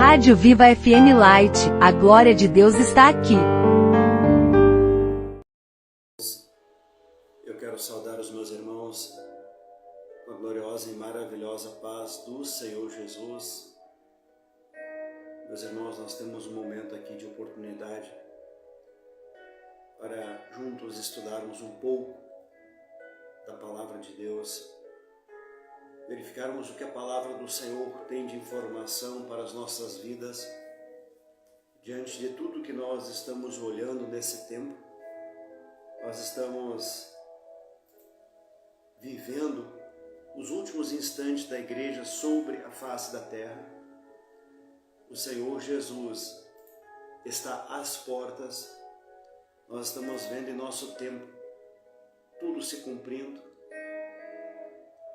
Rádio Viva FM Light, a glória de Deus está aqui. Eu quero saudar os meus irmãos com a gloriosa e maravilhosa paz do Senhor Jesus. Meus irmãos, nós temos um momento aqui de oportunidade para juntos estudarmos um pouco da Palavra de Deus, verificarmos o que a Palavra do Senhor tem de informação para as nossas vidas, diante de tudo que nós estamos olhando nesse tempo. Nós estamos vivendo os últimos instantes da igreja sobre a face da terra. O Senhor Jesus está às portas. Nós estamos vendo em nosso tempo tudo se cumprindo.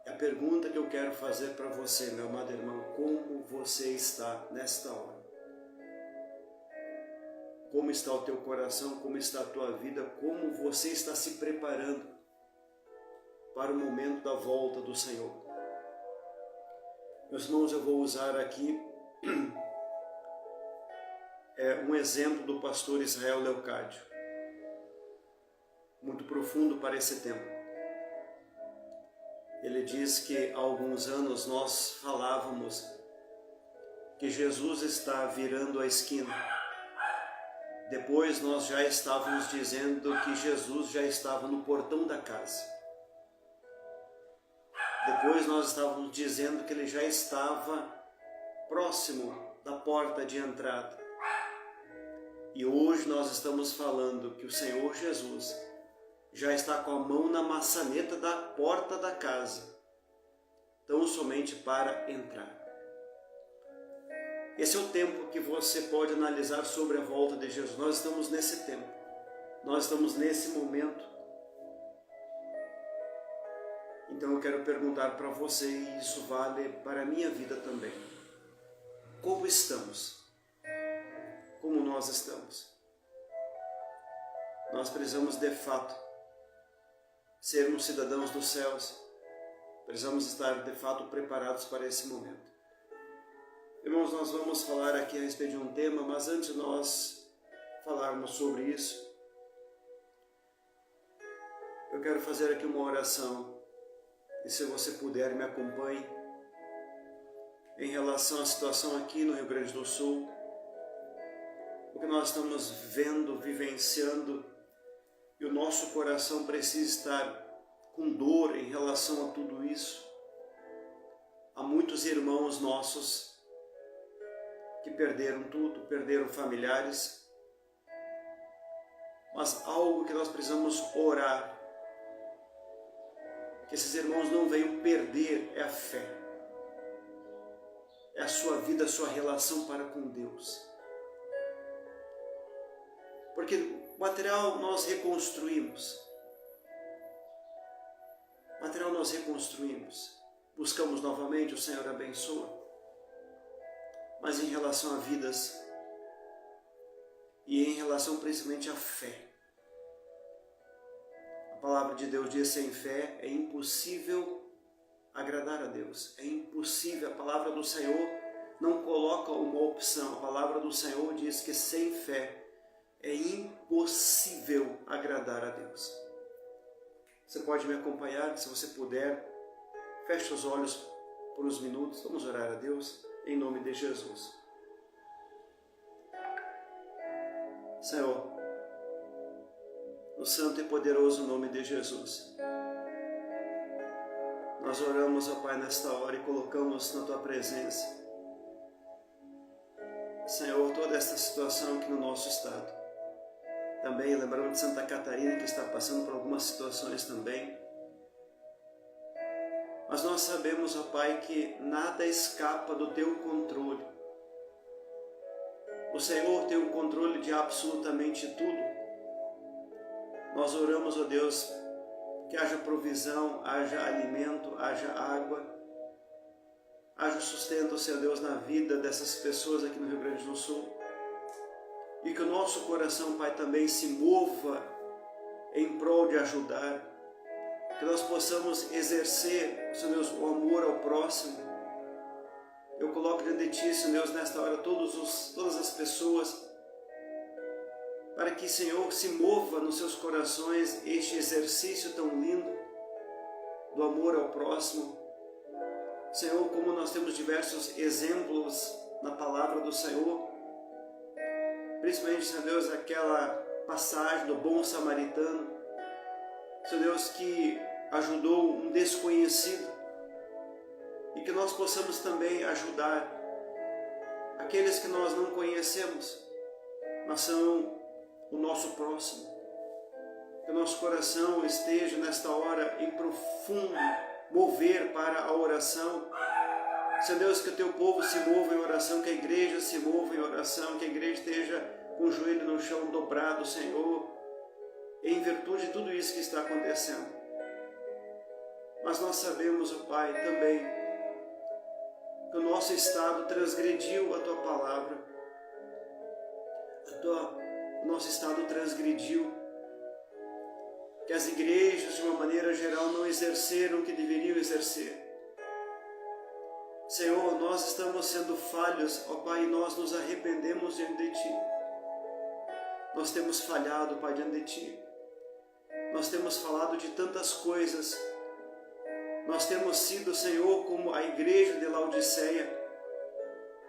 A pergunta que eu quero fazer para você, meu amado irmão, como você está nesta hora? Como está o teu coração? Como está a tua vida? Como você está se preparando para o momento da volta do Senhor? Meus irmãos, eu vou usar aqui um exemplo do pastor Israel Leocádio, muito profundo para esse tempo. Ele diz que há alguns anos nós falávamos que Jesus está virando a esquina. Depois nós já estávamos dizendo que Jesus já estava no portão da casa. Depois nós estávamos dizendo que ele já estava próximo da porta de entrada. E hoje nós estamos falando que o Senhor Jesus já está com a mão na maçaneta da porta da casa, tão somente para entrar. Esse é o tempo que você pode analisar sobre a volta de Jesus. Nós estamos nesse tempo, nós estamos nesse momento. Então eu quero perguntar para você, e isso vale para a minha vida também. Como estamos? Como nós estamos? Nós precisamos de fato sermos cidadãos dos céus. Precisamos estar de fato preparados para esse momento. Irmãos, nós vamos falar aqui a respeito de um tema, mas antes de nós falarmos sobre isso, eu quero fazer aqui uma oração. E se você puder, me acompanhe em relação à situação aqui no Rio Grande do Sul, o que nós estamos vendo, vivenciando, e o nosso coração precisa estar com dor em relação a tudo isso. Há muitos irmãos nossos que perderam tudo, perderam familiares, mas algo que nós precisamos orar, que esses irmãos não venham perder, é a fé, é a sua vida, a sua relação para com Deus. Porque material nós reconstruímos, buscamos novamente, o Senhor abençoa, mas em relação a vidas e em relação principalmente à fé, a palavra de Deus diz: sem fé é impossível agradar a Deus, é impossível. A palavra do Senhor não coloca uma opção, a palavra do Senhor diz que sem fé é impossível agradar a Deus. Você pode me acompanhar, se você puder, feche os olhos por uns minutos, vamos orar a Deus, em nome de Jesus. Senhor, no santo e poderoso nome de Jesus, nós oramos, ó Pai, nesta hora e colocamos na Tua presença, Senhor, toda esta situação aqui no nosso estado. Também lembrando de Santa Catarina, que está passando por algumas situações também. Mas nós sabemos, ó Pai, que nada escapa do Teu controle. O Senhor tem o controle de absolutamente tudo. Nós oramos, ó Deus, que haja provisão, haja alimento, haja água, haja sustento, Senhor Deus, na vida dessas pessoas aqui no Rio Grande do Sul. E que o nosso coração, Pai, também se mova em prol de ajudar. Que nós possamos exercer, Senhor Deus, o amor ao próximo. Eu coloco diante de Ti, Senhor Deus, nesta hora, todas as pessoas, para que, Senhor, se mova nos seus corações este exercício tão lindo do amor ao próximo. Senhor, como nós temos diversos exemplos na palavra do Senhor, principalmente, Senhor Deus, aquela passagem do bom samaritano, Senhor Deus, que ajudou um desconhecido, e que nós possamos também ajudar aqueles que nós não conhecemos, mas são o nosso próximo. Que o nosso coração esteja nesta hora em profundo mover para a oração. Senhor Deus, que o Teu povo se mova em oração, que a igreja se mova em oração, que a igreja esteja com o joelho no chão dobrado, Senhor, em virtude de tudo isso que está acontecendo. Mas nós sabemos, ó Pai, também que o nosso estado transgrediu a Tua palavra, o nosso estado transgrediu, que as igrejas, de uma maneira geral, não exerceram o que deveriam exercer. Senhor, nós estamos sendo falhos, ó Pai, e nós nos arrependemos diante de Ti. Nós temos falhado, Pai, diante de Ti. Nós temos falado de tantas coisas. Nós temos sido, Senhor, como a igreja de Laodiceia,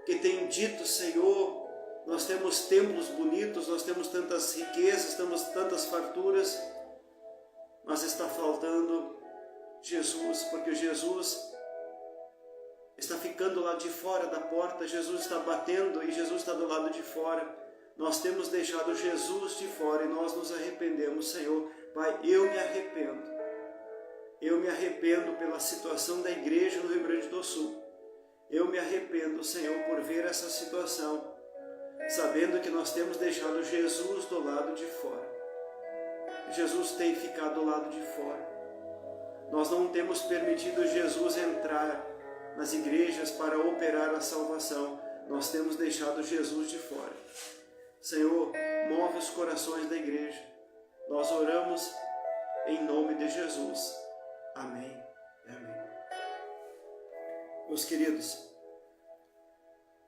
que tem dito, Senhor, nós temos templos bonitos, nós temos tantas riquezas, temos tantas farturas, mas está faltando Jesus, porque Jesus está ficando lá de fora da porta, Jesus está batendo e Jesus está do lado de fora. Nós temos deixado Jesus de fora e nós nos arrependemos, Senhor. Pai, eu me arrependo. Eu me arrependo pela situação da igreja no Rio Grande do Sul. Eu me arrependo, Senhor, por ver essa situação, sabendo que nós temos deixado Jesus do lado de fora. Jesus tem ficado do lado de fora. Nós não temos permitido Jesus entrar nas igrejas para operar a salvação. Nós temos deixado Jesus de fora. Senhor, move os corações da igreja. Nós oramos em nome de Jesus. Amém. Amém. Meus queridos,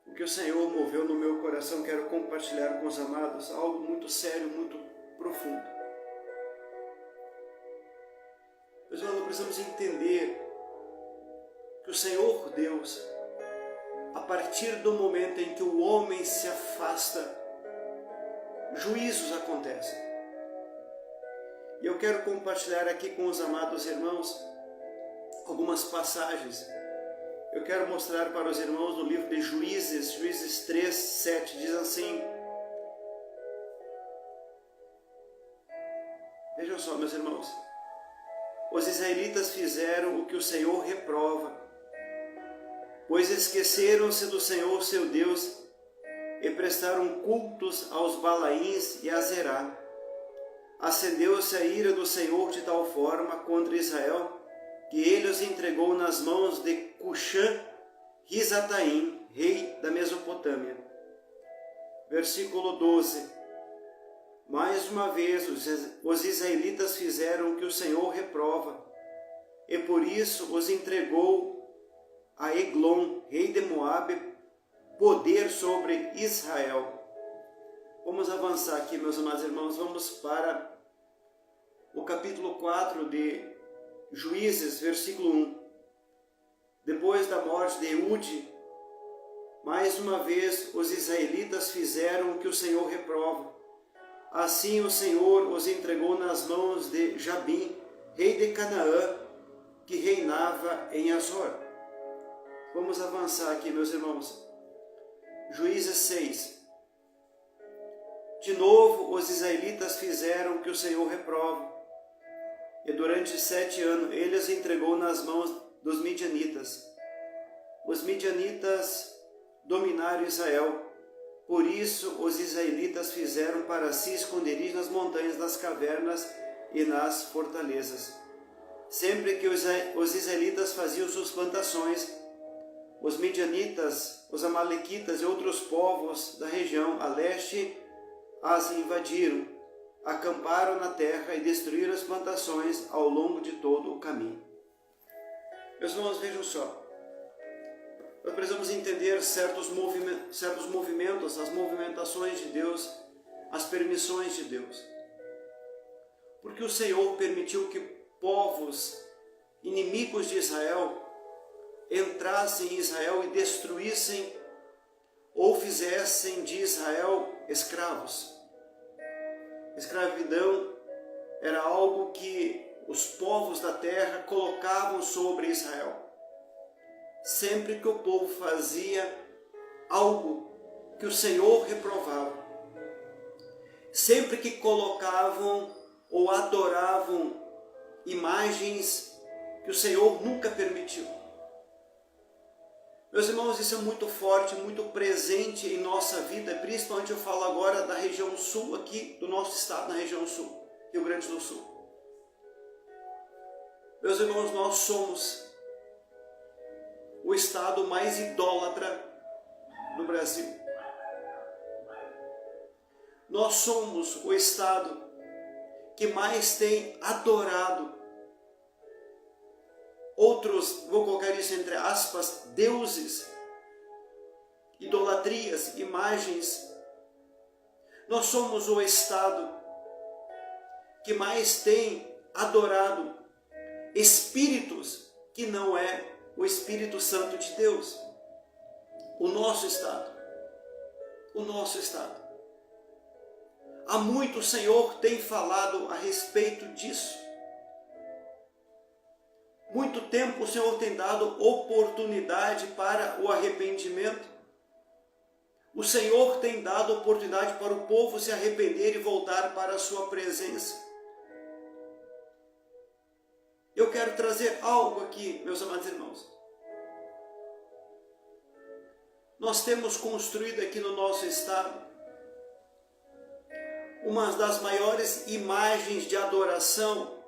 o que o Senhor moveu no meu coração, quero compartilhar com os amados, algo muito sério, muito profundo. Pessoal, nós precisamos entender que o Senhor Deus, a partir do momento em que o homem se afasta, juízos acontecem. E eu quero compartilhar aqui com os amados irmãos algumas passagens. Eu quero mostrar para os irmãos no livro de Juízes, Juízes 3, 7, diz assim. Vejam só, meus irmãos. Os israelitas fizeram o que o Senhor reprova, pois esqueceram-se do Senhor seu Deus e prestaram cultos aos Balaíns e a Zerá. Acendeu-se a ira do Senhor de tal forma contra Israel, que ele os entregou nas mãos de Cushan-Risataim, rei da Mesopotâmia. Versículo 12. Mais uma vez os israelitas fizeram o que o Senhor reprova, e por isso os entregou a Eglon, rei de Moabe, poder sobre Israel. Vamos avançar aqui, meus amados irmãos, vamos para o capítulo 4 de Juízes, versículo 1. Depois da morte de Eude, mais uma vez os israelitas fizeram o que o Senhor reprova. Assim o Senhor os entregou nas mãos de Jabim, rei de Canaã, que reinava em Azor. Vamos avançar aqui, meus irmãos. Juízes 6. De novo os israelitas fizeram o que o Senhor reprova. E durante 7 anos ele os entregou nas mãos dos midianitas. Os midianitas dominaram Israel. Por isso os israelitas fizeram para si esconderijo nas montanhas, nas cavernas e nas fortalezas. Sempre que os israelitas faziam suas plantações, os midianitas, os amalequitas e outros povos da região a leste as invadiram, acamparam na terra e destruíram as plantações ao longo de todo o caminho. Meus irmãos, vejam só. Nós precisamos entender certos movimentos, as movimentações de Deus, as permissões de Deus. Porque o Senhor permitiu que povos inimigos de Israel entrassem em Israel e destruíssem ou fizessem de Israel escravos. Escravidão era algo que os povos da terra colocavam sobre Israel. Sempre que o povo fazia algo que o Senhor reprovava, sempre que colocavam ou adoravam imagens que o Senhor nunca permitiu. Meus irmãos, isso é muito forte, muito presente em nossa vida, principalmente eu falo agora da região sul aqui, do nosso estado, na região sul, Rio Grande do Sul. Meus irmãos, nós somos o estado mais idólatra do Brasil. Nós somos o estado que mais tem adorado outros, vou colocar isso entre aspas, deuses, idolatrias, imagens. Nós somos o estado que mais tem adorado espíritos que não é o Espírito Santo de Deus. O nosso estado. O nosso estado. Há muito o Senhor tem falado a respeito disso. Muito tempo o Senhor tem dado oportunidade para o arrependimento. O Senhor tem dado oportunidade para o povo se arrepender e voltar para a sua presença. Eu quero trazer algo aqui, meus amados irmãos. Nós temos construído aqui no nosso estado uma das maiores imagens de adoração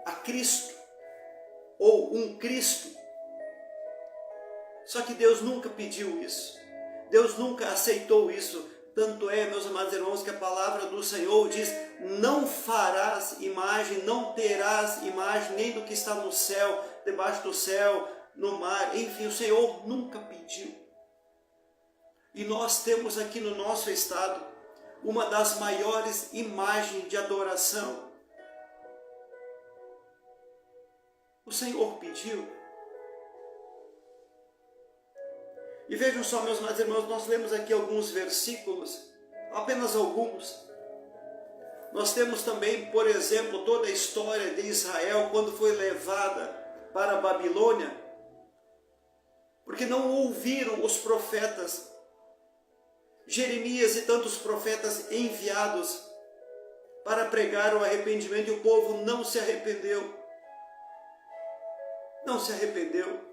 a Cristo, ou um Cristo. Só que Deus nunca pediu isso. Deus nunca aceitou isso. Tanto é, meus amados irmãos, que a palavra do Senhor diz: não farás imagem, não terás imagem, nem do que está no céu, debaixo do céu, no mar. Enfim, o Senhor nunca pediu. E nós temos aqui no nosso estado uma das maiores imagens de adoração. O Senhor pediu. E vejam só, meus amados irmãos, nós lemos aqui alguns versículos, apenas alguns. Nós temos também, por exemplo, toda a história de Israel quando foi levada para a Babilônia, porque não ouviram os profetas, Jeremias e tantos profetas enviados para pregar o arrependimento, e o povo não se arrependeu. Não se arrependeu.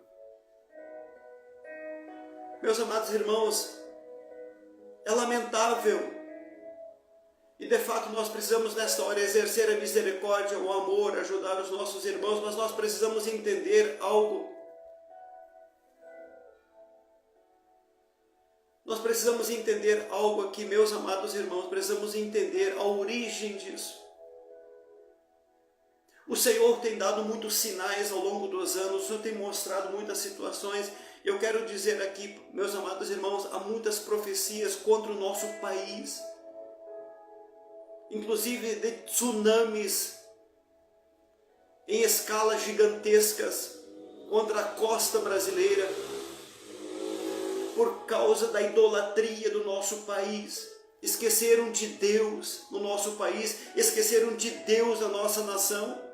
Meus amados irmãos, é lamentável. E de fato nós precisamos nesta hora exercer a misericórdia, o amor, ajudar os nossos irmãos, mas nós precisamos entender algo. Nós precisamos entender algo aqui, meus amados irmãos, precisamos entender a origem disso. O Senhor tem dado muitos sinais ao longo dos anos, o Senhor tem mostrado muitas situações. Eu quero dizer aqui, meus amados irmãos, há muitas profecias contra o nosso país, inclusive de tsunamis em escalas gigantescas contra a costa brasileira, por causa da idolatria do nosso país. Esqueceram de Deus no nosso país, esqueceram de Deus na nossa nação.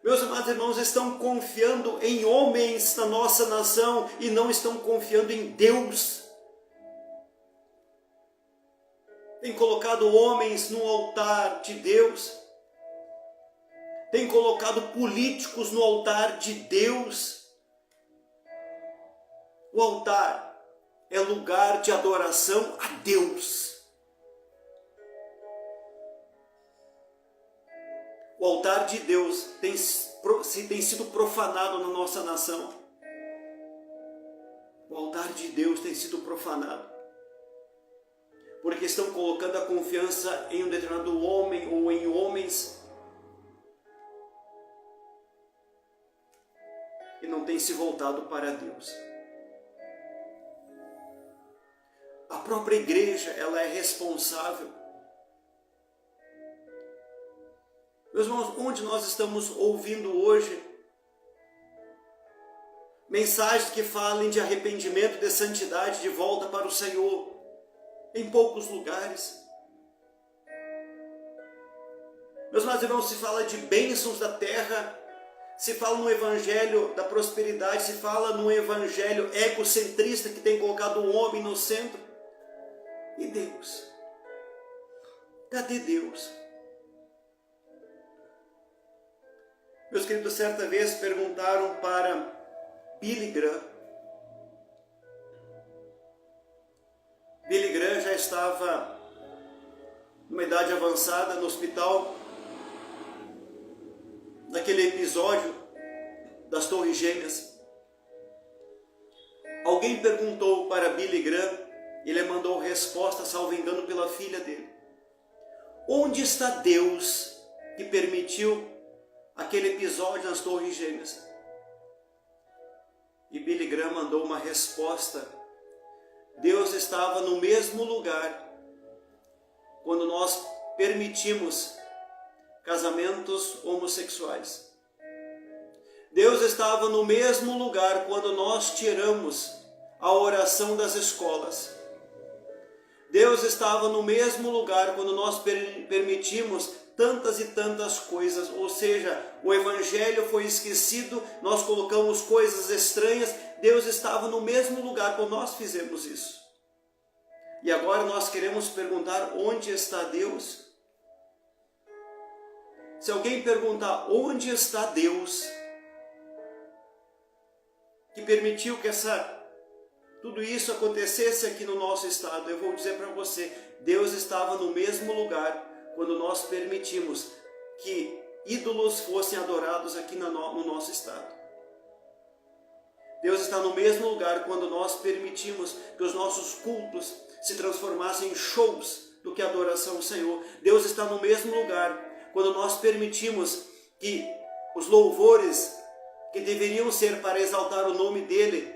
Meus amados irmãos, estão confiando em homens na nossa nação e não estão confiando em Deus. Tem colocado homens no altar de Deus. Tem colocado políticos no altar de Deus. O altar é lugar de adoração a Deus. O altar de Deus tem sido profanado na nossa nação. O altar de Deus tem sido profanado. Porque estão colocando a confiança em um determinado homem ou em homens. E não não tem se voltado para Deus. A própria igreja, ela é responsável. Meus irmãos, onde nós estamos ouvindo hoje mensagens que falem de arrependimento, de santidade, de volta para o Senhor? Em poucos lugares. Meus irmãos, se fala de bênçãos da terra, se fala no evangelho da prosperidade, se fala no evangelho egocentrista que tem colocado o homem no centro. E Deus? Cadê Deus? Meus queridos, certa vez perguntaram para Billy Graham. Billy Graham já estava numa idade avançada no hospital, naquele episódio das Torres Gêmeas. Alguém perguntou para Billy Graham, ele mandou resposta, salvo engano, pela filha dele. Onde está Deus que permitiu aquele episódio nas Torres Gêmeas? E Billy Graham mandou uma resposta. Deus estava no mesmo lugar quando nós permitimos casamentos homossexuais. Deus estava no mesmo lugar quando nós tiramos a oração das escolas. Deus estava no mesmo lugar quando nós permitimos tantas e tantas coisas, ou seja, o evangelho foi esquecido, nós colocamos coisas estranhas. Deus estava no mesmo lugar quando nós fizemos isso. E agora nós queremos perguntar: onde está Deus? Se alguém perguntar onde está Deus, que permitiu que tudo isso acontecesse aqui no nosso estado, eu vou dizer para você: Deus estava no mesmo lugar quando nós permitimos que ídolos fossem adorados aqui no nosso estado. Deus está no mesmo lugar quando nós permitimos que os nossos cultos se transformassem em shows do que adoração ao Senhor. Deus está no mesmo lugar quando nós permitimos que os louvores que deveriam ser para exaltar o nome dEle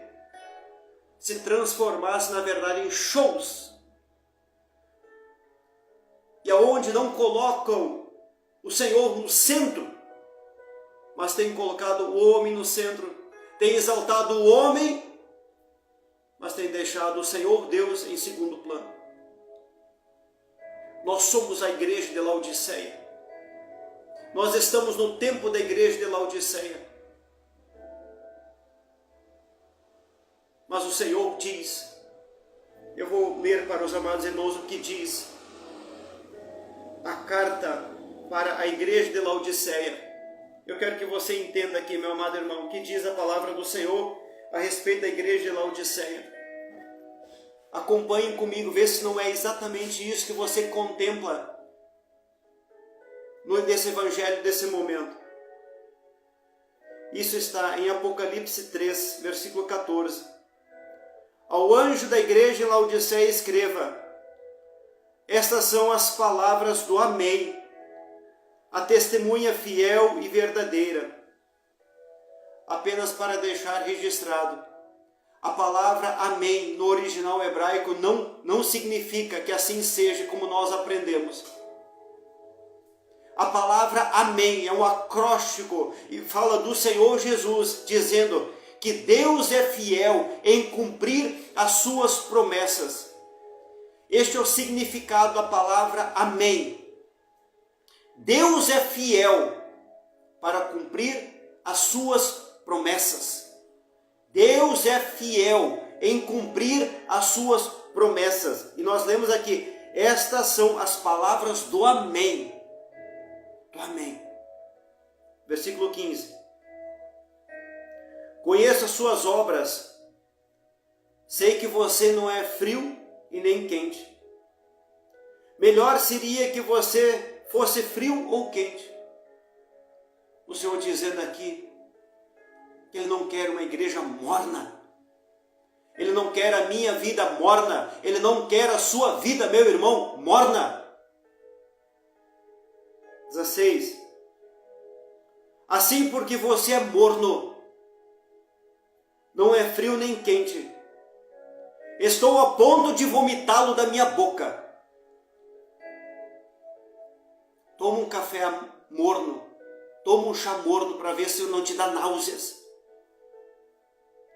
se transformassem, na verdade, em shows. E aonde não colocam o Senhor no centro, mas têm colocado o homem no centro, têm exaltado o homem, mas têm deixado o Senhor Deus em segundo plano. Nós somos a igreja de Laodiceia. Nós estamos no tempo da igreja de Laodiceia. Mas o Senhor diz, eu vou ler para os amados irmãos o que diz a carta para a igreja de Laodiceia. Eu quero que você entenda aqui, meu amado irmão, o que diz a palavra do Senhor a respeito da igreja de Laodiceia. Acompanhe comigo, vê se não é exatamente isso que você contempla nesse evangelho, desse momento. Isso está em Apocalipse 3, versículo 14. Ao anjo da igreja em Laodiceia escreva: estas são as palavras do Amém, a testemunha fiel e verdadeira. Apenas para deixar registrado, a palavra Amém no original hebraico não significa que assim seja como nós aprendemos. A palavra Amém é um acróstico e fala do Senhor Jesus, dizendo que Deus é fiel em cumprir as suas promessas. Este é o significado da palavra Amém. Deus é fiel para cumprir as suas promessas. Deus é fiel em cumprir as suas promessas. E nós lemos aqui, estas são as palavras do Amém. Do Amém. Versículo 15. Conheço as suas obras. Sei que você não é frio e nem quente. Melhor seria que você fosse frio ou quente. O Senhor dizendo aqui que Ele não quer uma igreja morna. Ele não quer a minha vida morna. Ele não quer a sua vida, meu irmão, morna. 16. Assim, porque você é morno não é frio nem quente. Estou a ponto de vomitá-lo da minha boca. Toma um café morno, toma um chá morno para ver se não te dá náuseas.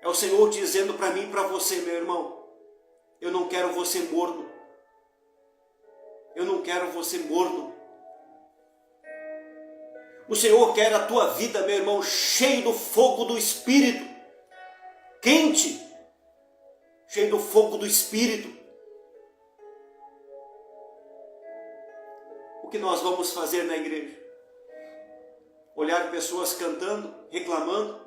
É o Senhor dizendo para mim e para você, meu irmão, eu não quero você morno. Eu não quero você morno. O Senhor quer a tua vida, meu irmão, cheio do fogo do Espírito, quente, cheio do fogo do Espírito. O que nós vamos fazer na igreja? Olhar pessoas cantando, reclamando?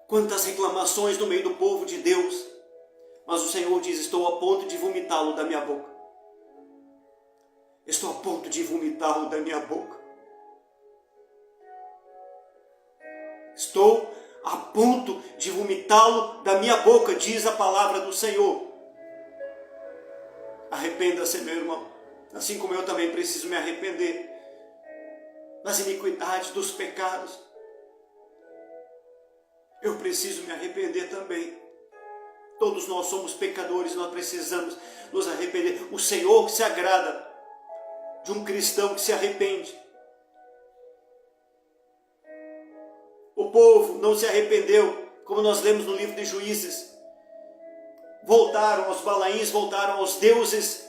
Quantas reclamações no meio do povo de Deus, mas o Senhor diz, estou a ponto de vomitá-lo da minha boca. Estou a ponto de vomitá-lo da minha boca. Estou a ponto de vomitá-lo da minha boca, diz a palavra do Senhor. Arrependa-se, meu irmão, assim como eu também preciso me arrepender das iniquidades, dos pecados. Eu preciso me arrepender também. Todos nós somos pecadores, nós precisamos nos arrepender. O Senhor se agrada de um cristão que se arrepende. O povo não se arrependeu, como nós lemos no livro de Juízes. Voltaram aos Balaíns, voltaram aos deuses,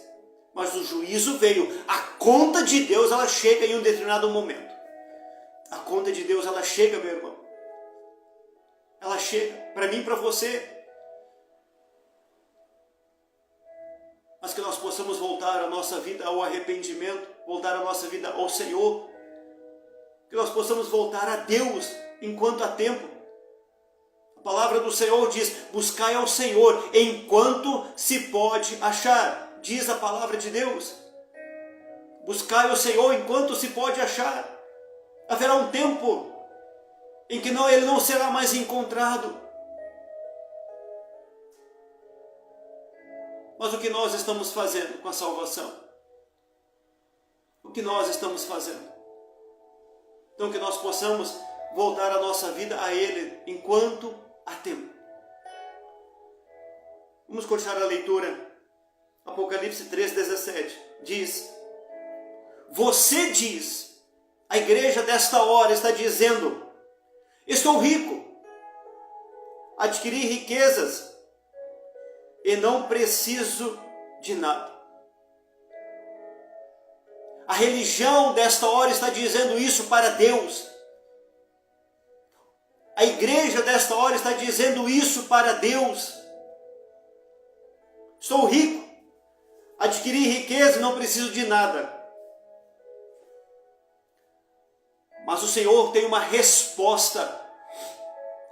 mas o juízo veio. A conta de Deus, ela chega em um determinado momento. A conta de Deus, ela chega, meu irmão. Ela chega para mim e para você. Mas que nós possamos voltar a nossa vida ao arrependimento, voltar a nossa vida ao Senhor. Que nós possamos voltar a Deus enquanto há tempo. A palavra do Senhor diz, buscai ao Senhor enquanto se pode achar. Diz a palavra de Deus. Buscai ao Senhor enquanto se pode achar. Haverá um tempo em que ele não será mais encontrado. Mas o que nós estamos fazendo com a salvação? O que nós estamos fazendo? Então que nós possamos voltar a nossa vida a Ele enquanto há tempo. Vamos continuar a leitura. Apocalipse 3,17 diz: você diz, a igreja desta hora está dizendo, estou rico, adquiri riquezas e não preciso de nada. A religião desta hora está dizendo isso para Deus. A igreja desta hora está dizendo isso para Deus. Estou rico, adquiri riqueza e não preciso de nada. Mas o Senhor tem uma resposta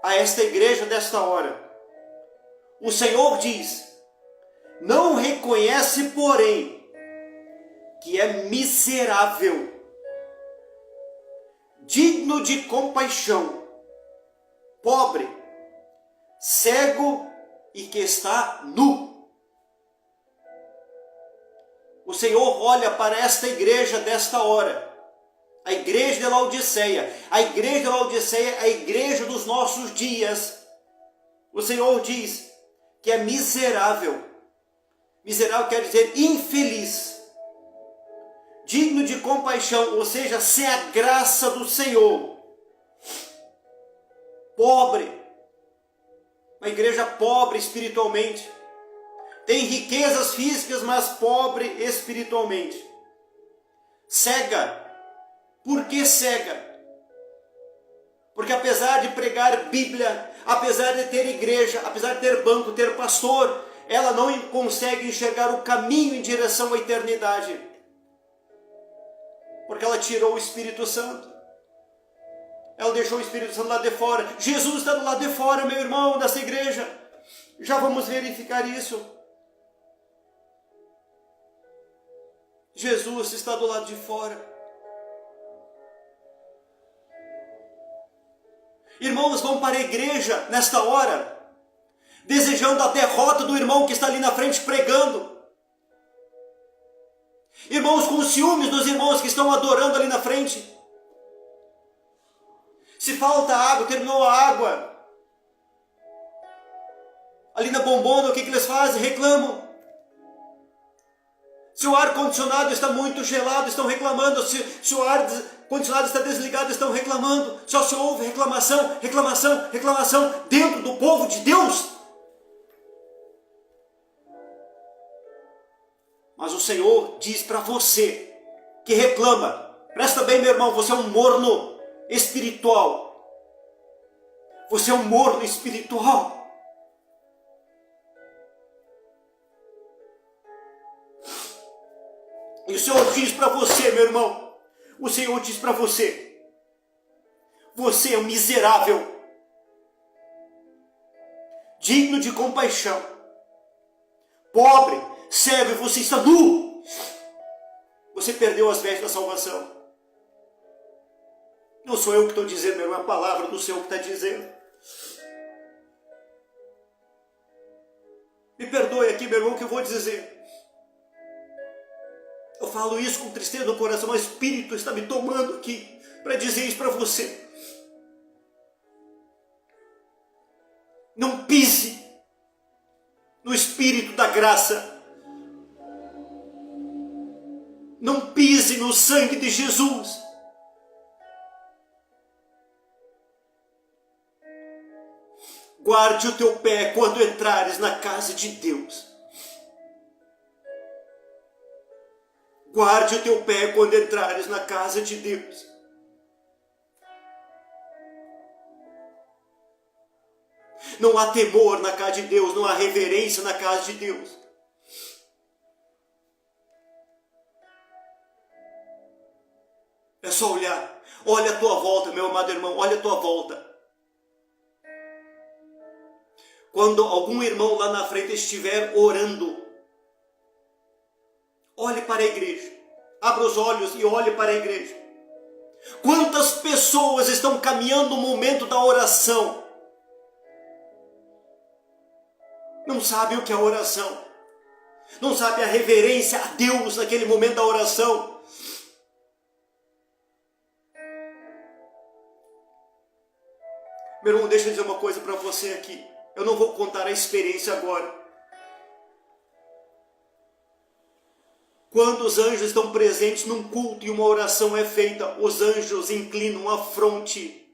a esta igreja desta hora. O Senhor diz, não reconhece, porém, que é miserável, digno de compaixão, pobre, cego e que está nu. O Senhor olha para esta igreja desta hora, a igreja de Laodiceia. A igreja de Laodiceia é a igreja dos nossos dias. O Senhor diz que é miserável. Miserável quer dizer infeliz, digno de compaixão, ou seja, sem a graça do Senhor. Pobre, uma igreja pobre espiritualmente. Tem riquezas físicas, mas pobre espiritualmente. Cega. Por que cega? Porque apesar de pregar Bíblia, apesar de ter igreja, apesar de ter banco, ter pastor, ela não consegue enxergar o caminho em direção à eternidade. Porque ela tirou o Espírito Santo. Ela deixou o Espírito Santo lá de fora. Jesus está do lado de fora, meu irmão, dessa igreja. Já vamos verificar isso. Jesus está do lado de fora. Irmãos, vão para a igreja nesta hora, desejando a derrota do irmão que está ali na frente pregando. Irmãos com ciúmes dos irmãos que estão adorando ali na frente. Se falta água, terminou a água. Ali na bombona, o que eles fazem? Reclamam. Se o ar-condicionado está muito gelado, estão reclamando. Se o ar-condicionado está desligado, estão reclamando. Só se ouve reclamação, reclamação, reclamação dentro do povo de Deus. Mas o Senhor diz para você que reclama. Presta bem, meu irmão, você é um morno espiritual. Você é um morno espiritual. E o Senhor diz para você, meu irmão, o Senhor diz para você, você é um miserável, digno de compaixão, pobre, cego, você está nu, você perdeu as vestes da salvação. Não sou eu que estou dizendo, meu irmão, é a palavra do Senhor que está dizendo. Me perdoe aqui, meu irmão, que eu vou dizer. Eu falo isso com tristeza no coração, mas o Espírito está me tomando aqui para dizer isso para você. Não pise no Espírito da graça. Não pise no sangue de Jesus. Guarde o teu pé quando entrares na casa de Deus. Guarde o teu pé quando entrares na casa de Deus. Não há temor na casa de Deus, não há reverência na casa de Deus. É só olhar. Olha a tua volta, meu amado irmão, olha a tua volta. Quando algum irmão lá na frente estiver orando, olhe para a igreja. Abra os olhos e olhe para a igreja. Quantas pessoas estão caminhando no momento da oração? Não sabem o que é oração. Não sabem a reverência a Deus naquele momento da oração. Meu irmão, deixa eu dizer uma coisa para você aqui. Eu não vou contar a experiência agora. Quando os anjos estão presentes num culto e uma oração é feita, os anjos inclinam a fronte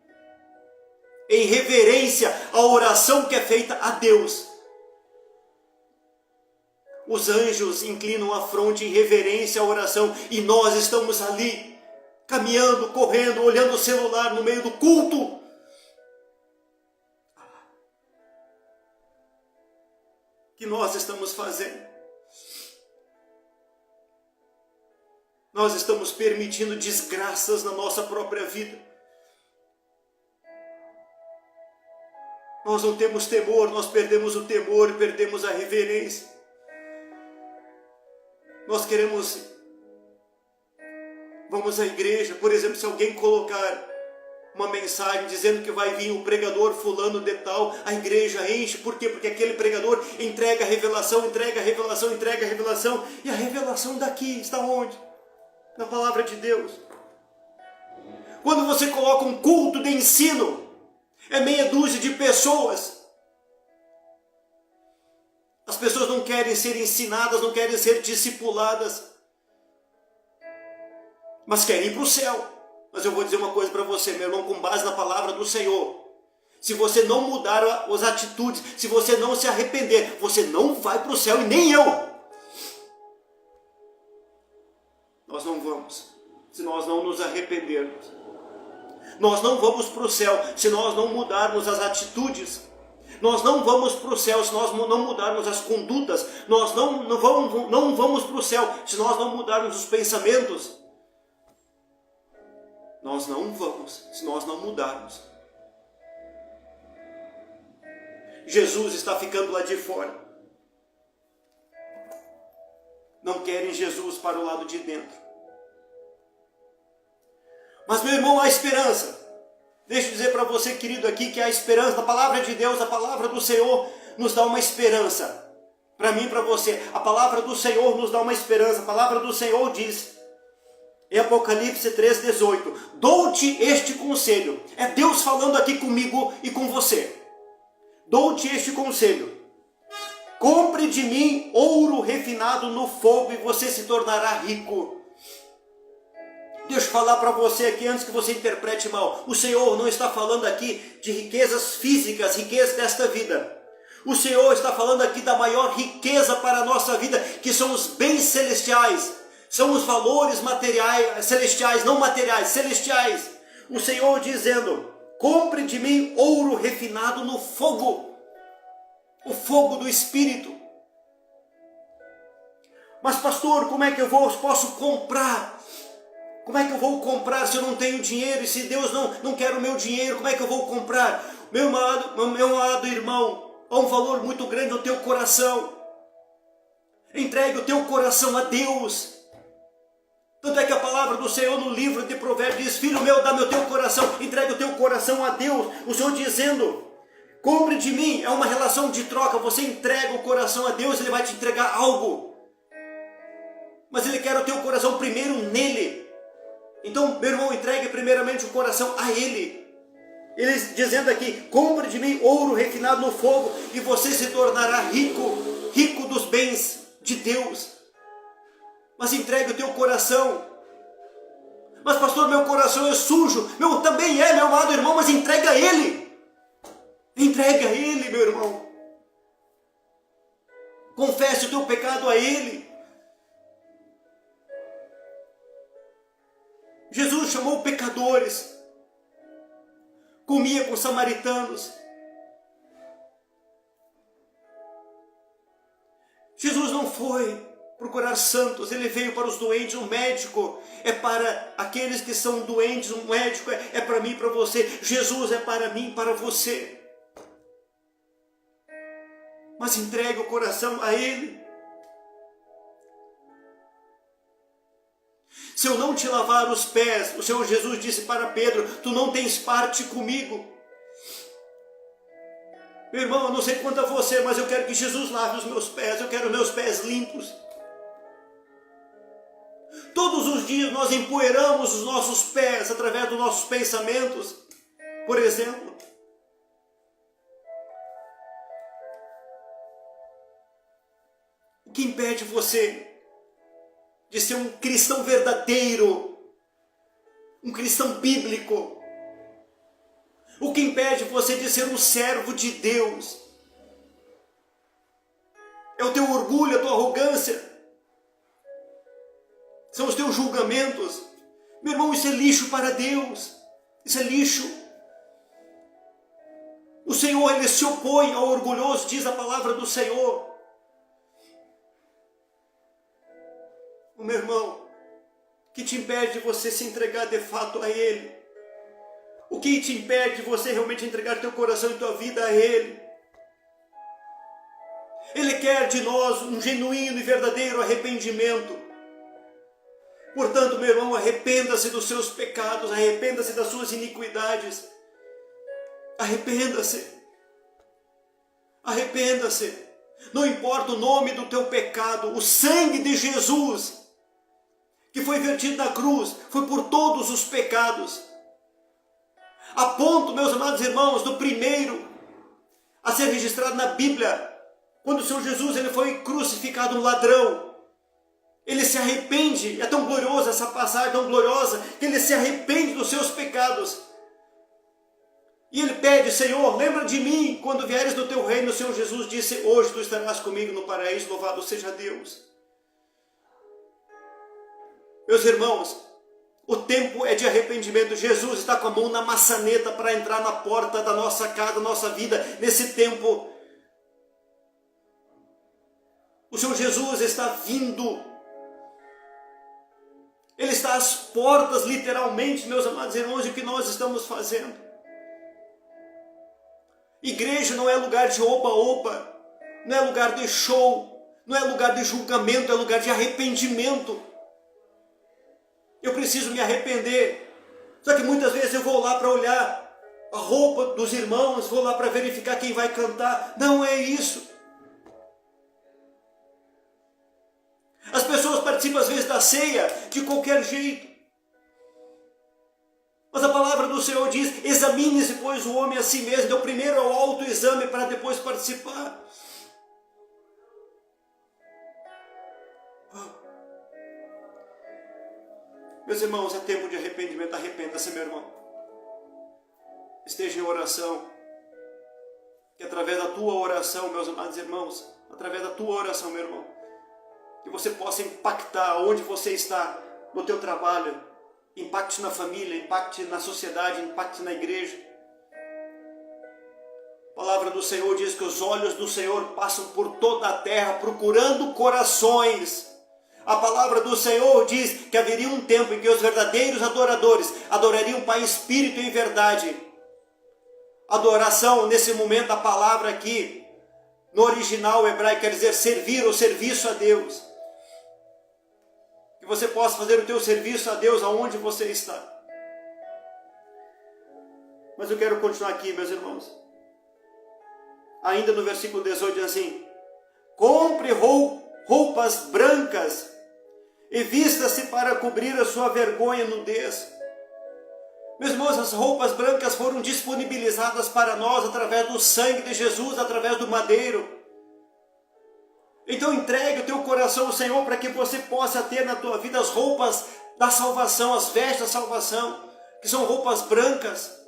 em reverência à oração que é feita a Deus. Os anjos inclinam a fronte em reverência à oração e nós estamos ali, caminhando, correndo, olhando o celular no meio do culto. O que nós estamos fazendo? Nós estamos permitindo desgraças na nossa própria vida. Nós não temos temor, nós perdemos o temor, perdemos a reverência. Nós queremos, vamos à igreja, por exemplo, se alguém colocar uma mensagem dizendo que vai vir o pregador fulano de tal, a igreja enche. Por quê? Porque aquele pregador entrega a revelação, entrega a revelação, entrega a revelação. E a revelação daqui está onde? Na palavra de Deus. Quando você coloca um culto de ensino, é meia dúzia de pessoas. As pessoas não querem ser ensinadas, não querem ser discipuladas, mas querem ir para o céu. Mas eu vou dizer uma coisa para você, meu irmão, com base na palavra do Senhor. Se você não mudar as atitudes, se você não se arrepender, você não vai para o céu e nem eu. Nós não vamos, se nós não nos arrependermos. Nós não vamos para o céu, se nós não mudarmos as atitudes. Nós não vamos para o céu, se nós não mudarmos as condutas. Nós não vamos para o céu, se nós não mudarmos os pensamentos. Nós não vamos, se nós não mudarmos. Jesus está ficando lá de fora. Não querem Jesus para o lado de dentro. Mas, meu irmão, há esperança. Deixa eu dizer para você, querido, aqui, que há esperança. A palavra de Deus, a palavra do Senhor nos dá uma esperança. Para mim e para você. A palavra do Senhor nos dá uma esperança. A palavra do Senhor diz Em Apocalipse 3,18. Dou-te este conselho. É Deus falando aqui comigo e com você. Dou-te este conselho. Compre de mim ouro refinado no fogo e você se tornará rico. Deixa eu falar para você aqui antes que você interprete mal. O Senhor não está falando aqui de riquezas físicas, riquezas desta vida. O Senhor está falando aqui da maior riqueza para a nossa vida, que são os bens celestiais. São os valores materiais, celestiais, não materiais, celestiais. O Senhor dizendo, compre de mim ouro refinado no fogo. O fogo do Espírito. Mas pastor, como é que eu posso comprar? Como é que eu vou comprar se eu não tenho dinheiro? E se Deus não quer o meu dinheiro, como é que eu vou comprar? Meu amado irmão, há um valor muito grande no teu coração. Entregue o teu coração a Deus. Tanto é que a palavra do Senhor no livro de Provérbios diz, filho meu, dá-me o teu coração, entregue o teu coração a Deus. O Senhor dizendo, compre de mim, é uma relação de troca, você entrega o coração a Deus, Ele vai te entregar algo. Mas Ele quer o teu coração primeiro nele. Então, meu irmão, entregue primeiramente o coração a Ele. Ele dizendo aqui, compre de mim ouro refinado no fogo e você se tornará rico, rico dos bens de Deus. Mas entregue o teu coração. Mas pastor, meu coração é sujo. Meu também é, meu amado irmão, mas entrega a Ele. Entrega a Ele, meu irmão. Confesse o teu pecado a Ele. Jesus chamou pecadores. Comia com samaritanos. Jesus não foi procurar santos, Ele veio para os doentes. Um médico é para aqueles que são doentes, um médico é para mim e para você. Jesus é para mim e para você. Mas entregue o coração a Ele. Se eu não te lavar os pés, o Senhor Jesus disse para Pedro, tu não tens parte comigo. Meu irmão, eu não sei quanto a você, mas eu quero que Jesus lave os meus pés, eu quero meus pés limpos. Todos os dias nós empoeiramos os nossos pés através dos nossos pensamentos, por exemplo. O que impede você de ser um cristão verdadeiro, um cristão bíblico? O que impede você de ser um servo de Deus? É o teu orgulho, a tua arrogância? São os teus julgamentos? Meu irmão, isso é lixo para Deus. Isso é lixo. O Senhor, Ele se opõe ao orgulhoso, diz a palavra do Senhor. O meu irmão, o que te impede de você se entregar de fato a Ele? O que te impede de você realmente entregar teu coração e tua vida a Ele? Ele quer de nós um genuíno e verdadeiro arrependimento. Portanto, meu irmão, arrependa-se dos seus pecados, arrependa-se das suas iniquidades. Arrependa-se. Arrependa-se. Não importa o nome do teu pecado, o sangue de Jesus, que foi vertido na cruz, foi por todos os pecados. A ponto, meus amados irmãos, do primeiro a ser registrado na Bíblia, quando o Senhor Jesus ele foi crucificado, um ladrão. Ele se arrepende, é tão gloriosa essa passagem, tão gloriosa, que ele se arrepende dos seus pecados. E ele pede, Senhor, lembra de mim quando vieres do teu reino. O Senhor Jesus disse, hoje tu estarás comigo no paraíso, louvado seja Deus. Meus irmãos, o tempo é de arrependimento. Jesus está com a mão na maçaneta para entrar na porta da nossa casa, da nossa vida, nesse tempo. O Senhor Jesus está vindo. Ele está às portas, literalmente, meus amados irmãos, e o que nós estamos fazendo? Igreja não é lugar de oba-oba, não é lugar de show, não é lugar de julgamento, é lugar de arrependimento. Eu preciso me arrepender. Só que muitas vezes eu vou lá para olhar a roupa dos irmãos, vou lá para verificar quem vai cantar. Não é isso. As pessoas participam às vezes da ceia de qualquer jeito. Mas a palavra do Senhor diz, examine-se, pois, o homem a si mesmo. Então, primeiro é o autoexame para depois participar. Meus irmãos, é tempo de arrependimento. Arrependa-se, meu irmão. Esteja em oração. Que através da tua oração, meus amados irmãos, através da tua oração, meu irmão, que você possa impactar onde você está, no teu trabalho, impacte na família, impacte na sociedade, impacte na igreja. A palavra do Senhor diz que os olhos do Senhor passam por toda a terra, procurando corações. A palavra do Senhor diz que haveria um tempo em que os verdadeiros adoradores adorariam o Pai em espírito e em verdade. Adoração, nesse momento, a palavra aqui, no original hebraico, quer dizer servir ou serviço a Deus. Que você possa fazer o teu serviço a Deus aonde você está. Mas eu quero continuar aqui, meus irmãos. Ainda no versículo 18 diz assim: compre roupas brancas e vista-se para cobrir a sua vergonha e nudez. Meus irmãos, as roupas brancas foram disponibilizadas para nós através do sangue de Jesus, através do madeiro. Então entregue o teu coração ao Senhor para que você possa ter na tua vida as roupas da salvação, as vestes da salvação, que são roupas brancas,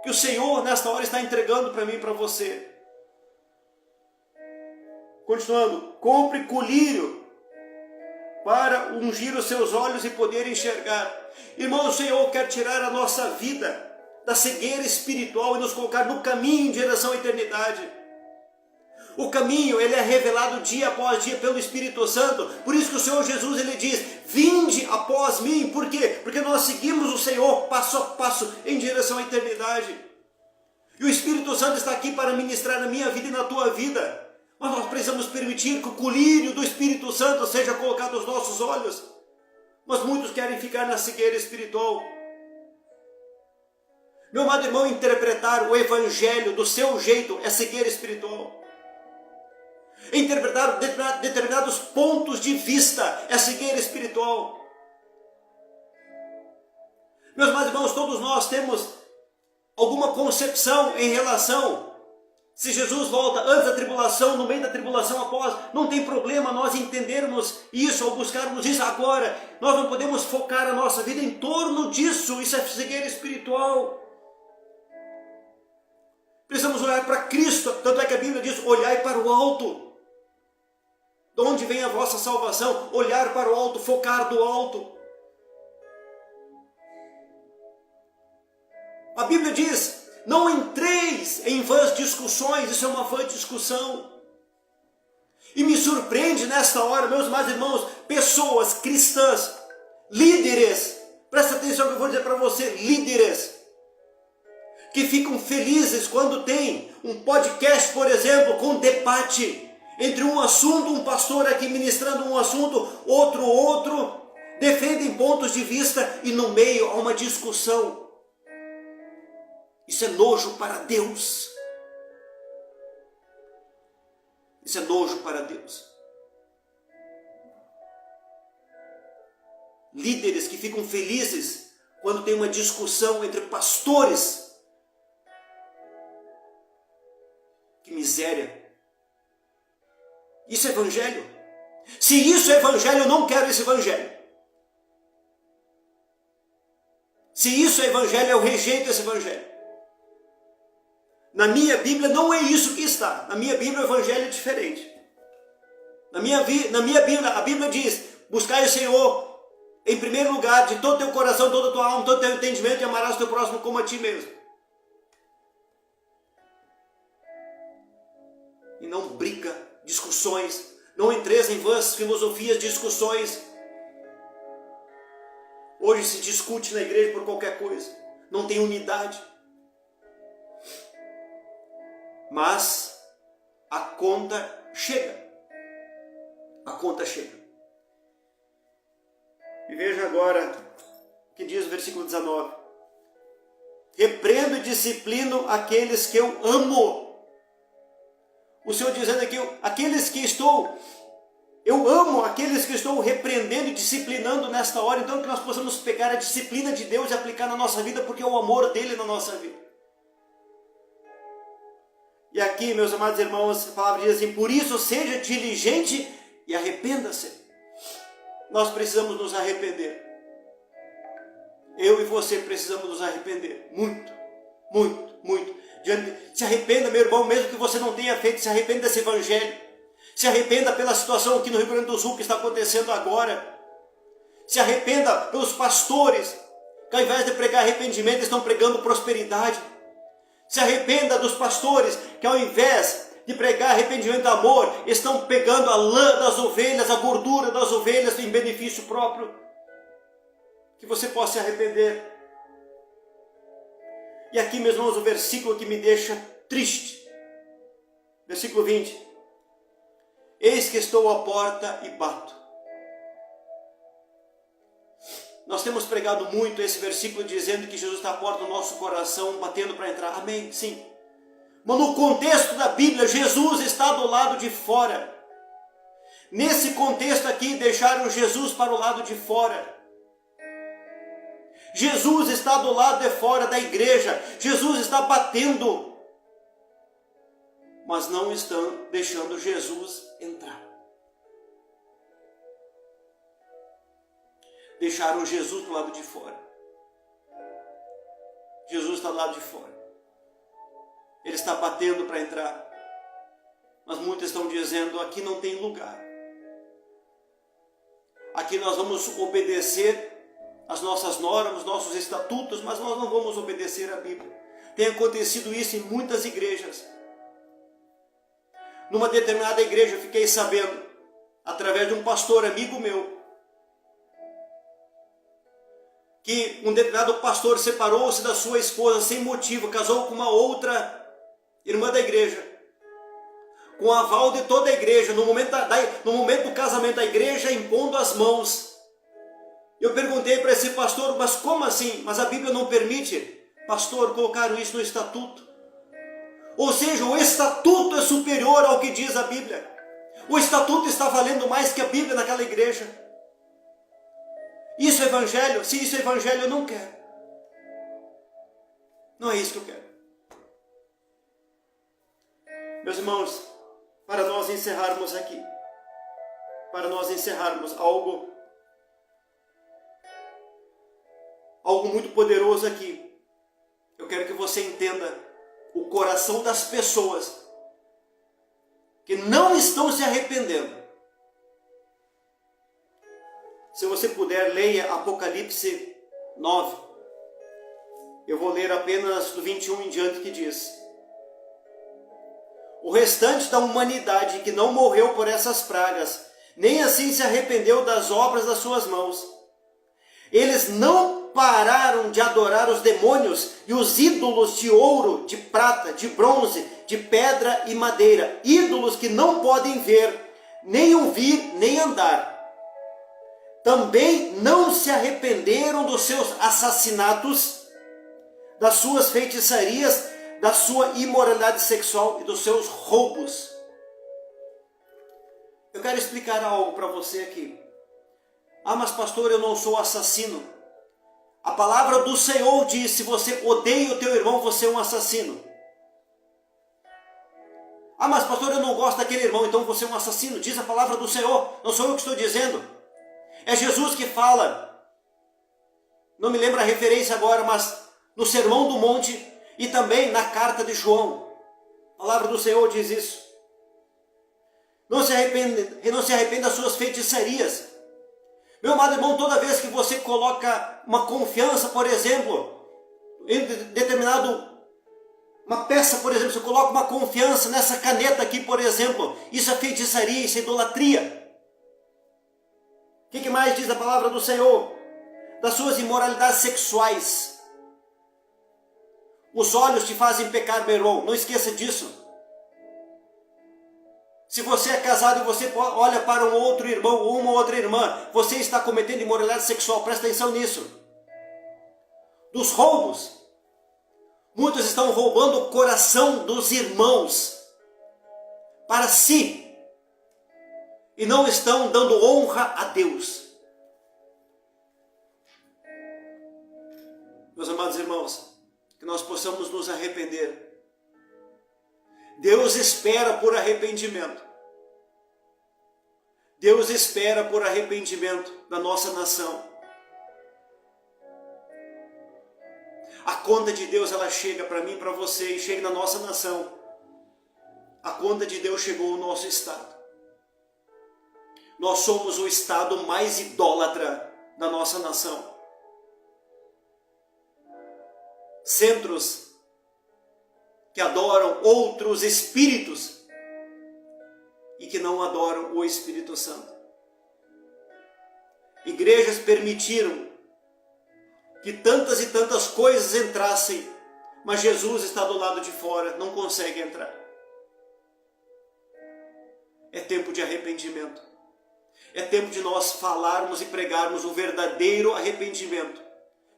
que o Senhor nesta hora está entregando para mim e para você. Continuando, compre colírio para ungir os seus olhos e poder enxergar. Irmão, o Senhor quer tirar a nossa vida da cegueira espiritual e nos colocar no caminho em direção à eternidade. O caminho, ele é revelado dia após dia pelo Espírito Santo. Por isso que o Senhor Jesus, ele diz, vinde após mim. Por quê? Porque nós seguimos o Senhor passo a passo em direção à eternidade. E o Espírito Santo está aqui para ministrar na minha vida e na tua vida. Mas nós precisamos permitir que o colírio do Espírito Santo seja colocado aos nossos olhos. Mas muitos querem ficar na cegueira espiritual. Meu amado irmão, interpretar o Evangelho do seu jeito é cegueira espiritual. Interpretar determinados pontos de vista é cegueira espiritual. Meus amados irmãos, todos nós temos alguma concepção em relação se Jesus volta antes da tribulação, no meio da tribulação, após. Não tem problema nós entendermos isso ou buscarmos isso agora. Nós não podemos focar a nossa vida em torno disso. Isso é cegueira espiritual. Precisamos olhar para Cristo. Tanto é que a Bíblia diz, olhai para o alto. De onde vem a vossa salvação? Olhar para o alto, focar do alto. A Bíblia diz, não entreis em vãs discussões. Isso é uma vã discussão. E me surpreende nesta hora, meus amados irmãos, pessoas cristãs, líderes, presta atenção no que eu vou dizer para você, líderes, que ficam felizes quando tem um podcast, por exemplo, com debate entre um assunto, um pastor aqui ministrando um assunto, outro, defendem pontos de vista e no meio há uma discussão. Isso é nojo para Deus. Isso é nojo para Deus. Líderes que ficam felizes quando tem uma discussão entre pastores. Que miséria. Isso é evangelho? Se isso é evangelho, eu não quero esse evangelho. Se isso é evangelho, eu rejeito esse evangelho. Na minha Bíblia não é isso que está. Na minha Bíblia o evangelho é diferente. Na minha Bíblia, a Bíblia diz, buscai o Senhor em primeiro lugar, de todo o teu coração, toda a tua alma, todo o teu entendimento, e amarás o teu próximo como a ti mesmo. E não briga, discussões, não entreis em vãs filosofias, discussões. Hoje se discute na igreja por qualquer coisa, não tem unidade. Mas a conta chega. A conta chega. E veja agora o que diz o versículo 19. Repreendo e disciplino aqueles que eu amo. O Senhor dizendo aqui, aqueles que estou Eu amo aqueles que estou repreendendo e disciplinando nesta hora, então que nós possamos pegar a disciplina de Deus e aplicar na nossa vida, porque é o amor dele na nossa vida. E aqui, meus amados irmãos, a palavra diz assim: por isso seja diligente e arrependa-se. Nós precisamos nos arrepender. Eu e você precisamos nos arrepender. Muito, muito, muito. Se arrependa, meu irmão, mesmo que você não tenha feito, se arrependa desse evangelho. Se arrependa pela situação aqui no Rio Grande do Sul que está acontecendo agora. Se arrependa pelos pastores, que ao invés de pregar arrependimento, estão pregando prosperidade. Se arrependa dos pastores, que ao invés de pregar arrependimento e amor, estão pegando a lã das ovelhas, a gordura das ovelhas em benefício próprio. Que você possa se arrepender. E aqui, meus irmãos, o versículo que me deixa triste. Versículo 20. Eis que estou à porta e bato. Nós temos pregado muito esse versículo dizendo que Jesus está à porta do nosso coração, batendo para entrar. Amém? Sim. Mas no contexto da Bíblia, Jesus está do lado de fora. Nesse contexto aqui, deixaram Jesus para o lado de fora. Jesus está do lado de fora da igreja. Jesus está batendo. Mas não estão deixando Jesus entrar. Deixaram Jesus do lado de fora. Jesus está do lado de fora. Ele está batendo para entrar. Mas muitos estão dizendo: aqui não tem lugar. Aqui nós vamos obedecer as nossas normas, os nossos estatutos, mas nós não vamos obedecer a Bíblia. Tem acontecido isso em muitas igrejas. Numa determinada igreja eu fiquei sabendo, através de um pastor amigo meu, que um determinado pastor separou-se da sua esposa sem motivo, casou com uma outra irmã da igreja, com o aval de toda a igreja, no momento do casamento, a igreja impondo as mãos. Eu perguntei para esse pastor: mas como assim? Mas a Bíblia não permite. Pastor, colocaram isso no estatuto. Ou seja, o estatuto é superior ao que diz a Bíblia. O estatuto está valendo mais que a Bíblia naquela igreja. Isso é evangelho? Se isso é evangelho, eu não quero. Não é isso que eu quero. Meus irmãos, para nós encerrarmos aqui, para nós encerrarmos algo muito poderoso aqui, eu quero que você entenda o coração das pessoas que não estão se arrependendo. Se você puder, leia Apocalipse 9. Eu vou ler apenas do 21 em diante, que diz: o restante da humanidade que não morreu por essas pragas, nem assim se arrependeu das obras das suas mãos. Eles não pararam de adorar os demônios e os ídolos de ouro, de prata, de bronze, de pedra e madeira, ídolos que não podem ver, nem ouvir, nem andar. Também não se arrependeram dos seus assassinatos, das suas feitiçarias, da sua imoralidade sexual e dos seus roubos. Eu quero explicar algo para você aqui. Ah, mas pastor, eu não sou assassino. A palavra do Senhor diz: se você odeia o teu irmão, você é um assassino. Ah, mas pastor, eu não gosto daquele irmão, então você é um assassino. Diz a palavra do Senhor, não sou eu que estou dizendo. É Jesus que fala. Não me lembro a referência agora, mas no Sermão do Monte e também na carta de João. A palavra do Senhor diz isso. Não se arrependa das suas feitiçarias. Meu amado irmão, toda vez que você coloca uma confiança, por exemplo, em uma peça, por exemplo, você coloca uma confiança nessa caneta aqui, por exemplo, isso é feitiçaria, isso é idolatria. O que mais diz a palavra do Senhor? Das suas imoralidades sexuais. Os olhos te fazem pecar, meu irmão, não esqueça disso. Se você é casado e você olha para um outro irmão ou uma outra irmã, você está cometendo imoralidade sexual, presta atenção nisso. Dos roubos. Muitos estão roubando o coração dos irmãos para si. e não estão dando honra a Deus. Meus amados irmãos, que nós possamos nos arrepender. Deus espera por arrependimento. Deus espera por arrependimento da nossa nação. A conta de Deus, ela chega para mim, para você, e chega na nossa nação. A conta de Deus chegou ao nosso estado. Nós somos o estado mais idólatra da nossa nação. Centros que adoram outros espíritos e que não adoram o Espírito Santo. Igrejas permitiram que tantas e tantas coisas entrassem, mas Jesus está do lado de fora, não consegue entrar. É tempo de arrependimento. É tempo de nós falarmos e pregarmos o verdadeiro arrependimento.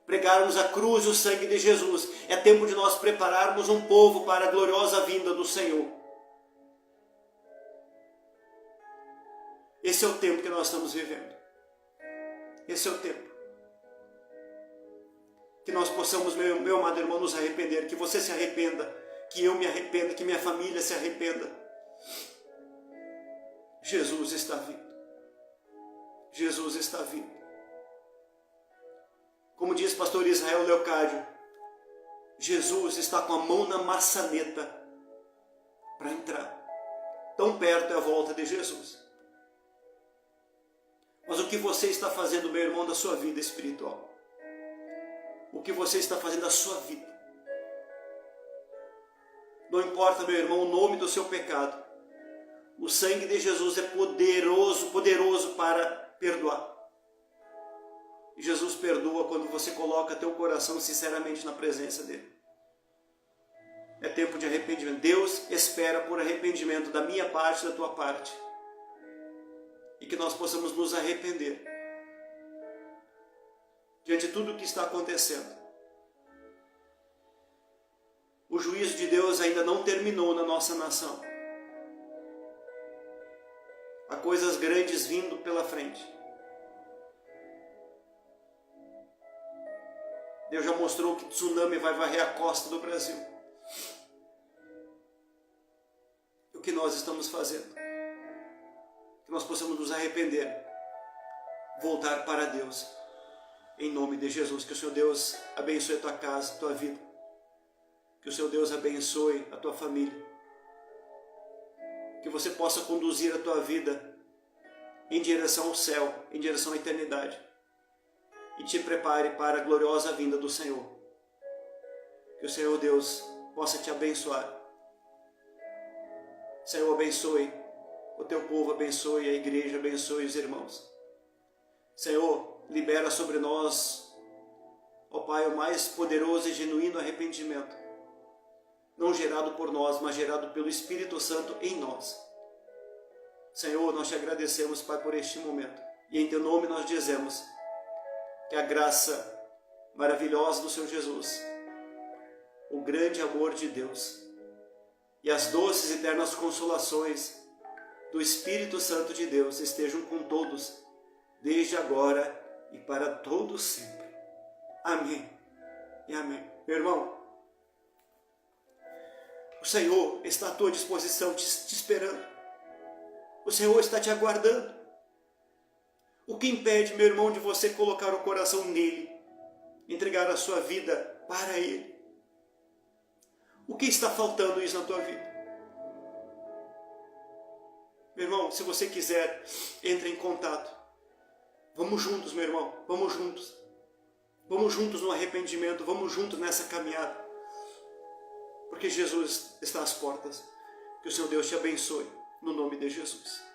Pregarmos a cruz e o sangue de Jesus. É tempo de nós prepararmos um povo para a gloriosa vinda do Senhor. Esse é o tempo que nós estamos vivendo. Esse é o tempo. Que nós possamos, meu amado irmão, nos arrepender. Que você se arrependa. Que eu me arrependa. Que minha família se arrependa. Jesus está vindo. Jesus está vindo. Como diz pastor Israel Leocádio, Jesus está com a mão na maçaneta para entrar. Tão perto é a volta de Jesus. Mas o que você está fazendo, meu irmão, da sua vida espiritual? O que você está fazendo da sua vida? Não importa, meu irmão, o nome do seu pecado. O sangue de Jesus é poderoso, poderoso para perdoar. E Jesus perdoa quando você coloca teu coração sinceramente na presença dele. É tempo de arrependimento. Deus espera por arrependimento da minha parte, da tua parte. E que nós possamos nos arrepender diante de tudo o que está acontecendo. O juízo de Deus ainda não terminou na nossa nação. Há coisas grandes vindo pela frente. Deus já mostrou que tsunami vai varrer a costa do Brasil. E o que nós estamos fazendo? Que nós possamos nos arrepender, voltar para Deus, em nome de Jesus. Que o Senhor Deus abençoe a tua casa, a tua vida. Que o Senhor Deus abençoe a tua família. Que você possa conduzir a tua vida em direção ao céu, em direção à eternidade. E te prepare para a gloriosa vinda do Senhor. Que o Senhor Deus possa te abençoar. Senhor, abençoe o teu povo, abençoe a igreja, abençoe os irmãos. Senhor, libera sobre nós, ó Pai, o mais poderoso e genuíno arrependimento. Não gerado por nós, mas gerado pelo Espírito Santo em nós. Senhor, nós te agradecemos, Pai, por este momento. E em teu nome nós dizemos que a graça maravilhosa do Senhor Jesus, o grande amor de Deus e as doces e eternas consolações do Espírito Santo de Deus estejam com todos, desde agora e para todos sempre. Amém e amém. Meu irmão, o Senhor está à tua disposição, te esperando. O Senhor está te aguardando. O que impede, meu irmão, de você colocar o coração nele, entregar a sua vida para ele? O que está faltando isso na tua vida? Meu irmão, se você quiser, entre em contato. Vamos juntos, meu irmão, vamos juntos. Vamos juntos no arrependimento, vamos juntos nessa caminhada. Porque Jesus está às portas. Que o Senhor Deus te abençoe, no nome de Jesus.